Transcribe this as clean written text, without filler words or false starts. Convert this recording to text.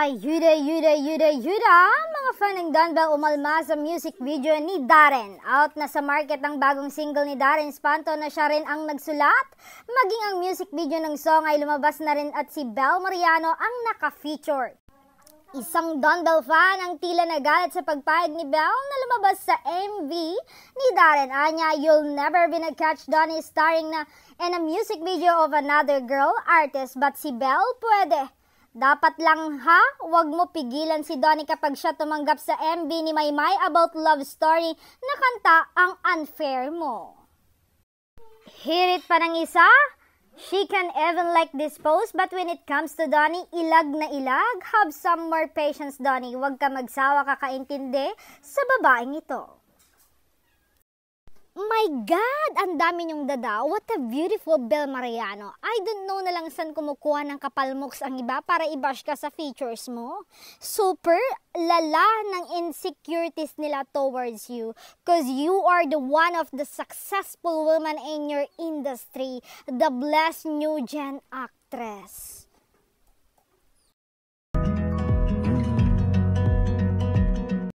Ayuda! Mga fan ng Donbell umalma sa music video ni Darren. Out na sa market ang bagong single ni Darren Espanto na siya rin ang nagsulat. Maging ang music video ng song ay lumabas na rin at si Bel Mariano ang naka-feature. Isang Donbell fan ang tila nagalit sa pagpahid ni Bel na lumabas sa MV ni Darren. Anya, you'll never be na-catch Donnie starring na in a music video of another girl artist, but si Bel pwede. Dapat lang ha, wag mo pigilan si Donnie kapag siya tumanggap sa MV ni Maymay about love story na kanta ang unfair mo. Hirit pa ng isa? She can even like this post, but when it comes to Donnie, ilag na ilag. Have some more patience, Donnie. Huwag ka magsawa kakaintindi sa babaeng ito. My God! Ang dami niyong dada. What a beautiful Bel Mariano. I don't know na lang saan kumukuha ng kapalmoks ang iba para i-bash ka sa features mo. Super lala ng insecurities nila towards you. Cause you are the one of the successful women in your industry. The blessed new gen actress.